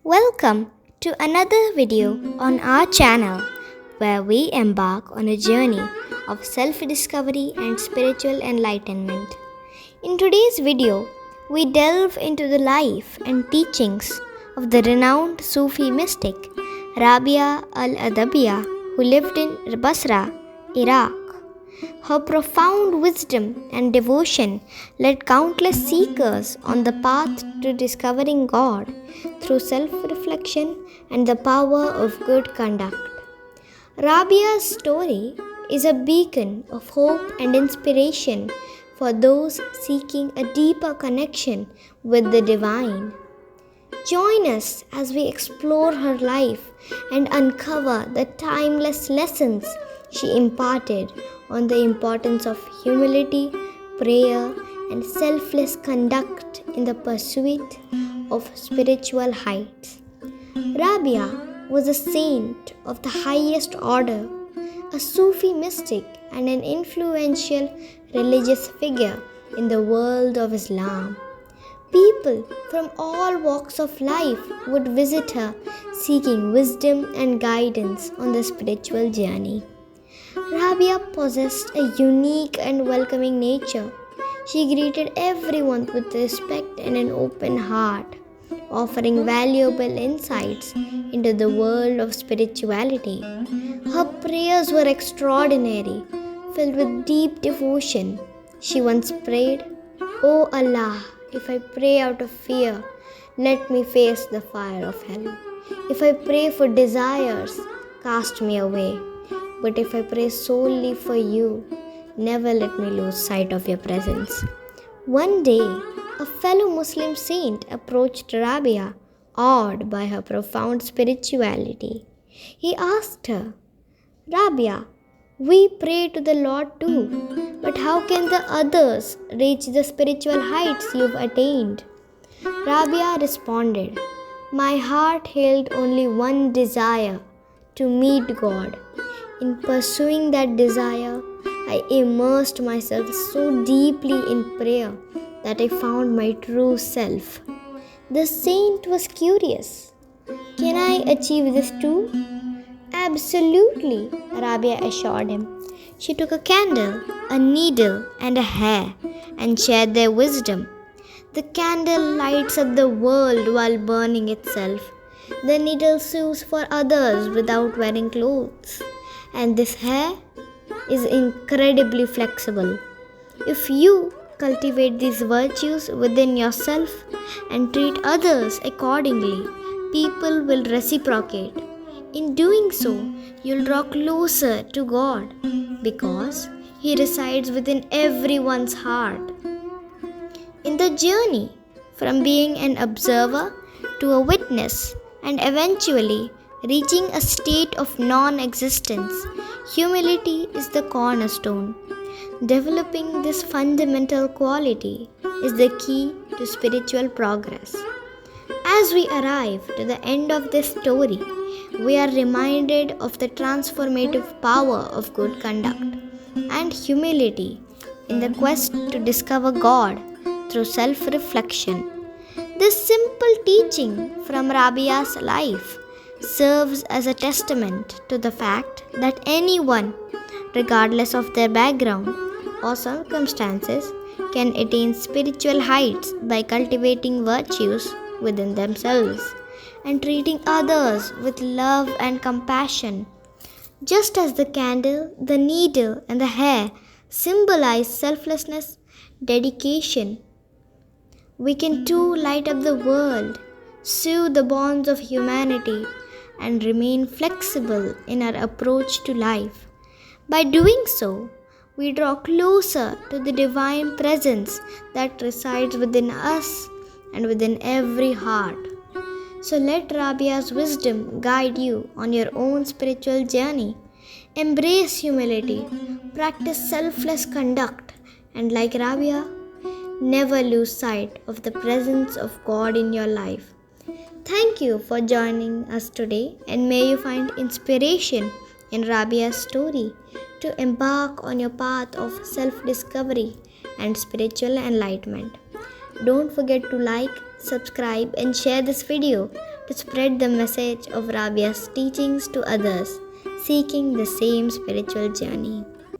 Welcome to another video on our channel where we embark on a journey of self-discovery and spiritual enlightenment. In today's video, we delve into the life and teachings of the renowned Sufi mystic Rabia al-Adbiya, who lived in Basra, Iraq. Her profound wisdom and devotion led countless seekers on the path to discovering God through self-reflection and the power of good conduct. Rabia's story is a beacon of hope and inspiration for those seeking a deeper connection with the divine. Join us as we explore her life and uncover the timeless lessons she imparted on the importance of humility, prayer, and selfless conduct in the pursuit of spiritual heights. Rabia was a saint of the highest order, a Sufi mystic, and an influential religious figure in the world of Islam. People from all walks of life would visit her seeking wisdom and guidance on the spiritual journey. Rabia possessed a unique and welcoming nature. She greeted everyone with respect and an open heart, offering valuable insights into the world of spirituality. Her prayers were extraordinary, filled with deep devotion. She once prayed, "O Allah, if I pray out of fear, let me face the fire of hell. If I pray for desires, cast me away. But if I pray solely for you, never let me lose sight of your presence." One day, a fellow Muslim saint approached Rabia, awed by her profound spirituality. He asked her, "Rabia, we pray to the Lord too, but how can the others reach the spiritual heights you've attained?" Rabia responded, "My heart held only one desire, to meet God. In pursuing that desire, I immersed myself so deeply in prayer that I found my true self." The saint was curious. "Can I achieve this too?" "Absolutely," Rabia assured him. She took a candle, a needle, and a hair and shared their wisdom. The candle lights up the world while burning itself. The needle sews for others without wearing clothes. And this hair is incredibly flexible. If you cultivate these virtues within yourself and treat others accordingly, people will reciprocate. In doing so, you'll draw closer to God because He resides within everyone's heart. In the journey from being an observer to a witness and eventually reaching a state of non-existence, humility is the cornerstone. Developing this fundamental quality is the key to spiritual progress. As we arrive to the end of this story, we are reminded of the transformative power of good conduct and humility in the quest to discover God through self-reflection. This simple teaching from Rabia's life serves as a testament to the fact that anyone, regardless of their background or circumstances, can attain spiritual heights by cultivating virtues within themselves and treating others with love and compassion. Just as the candle, the needle, and the hair symbolize selflessness, dedication, we can too light up the world, soothe the bonds of humanity, and remain flexible in our approach to life. By doing so, we draw closer to the divine presence that resides within us and within every heart. So let Rabia's wisdom guide you on your own spiritual journey. Embrace humility, practice selfless conduct, and like Rabia, never lose sight of the presence of God in your life. Thank you for joining us today, and may you find inspiration in Rabia's story to embark on your path of self-discovery and spiritual enlightenment. Don't forget to like, subscribe, and share this video to spread the message of Rabia's teachings to others seeking the same spiritual journey.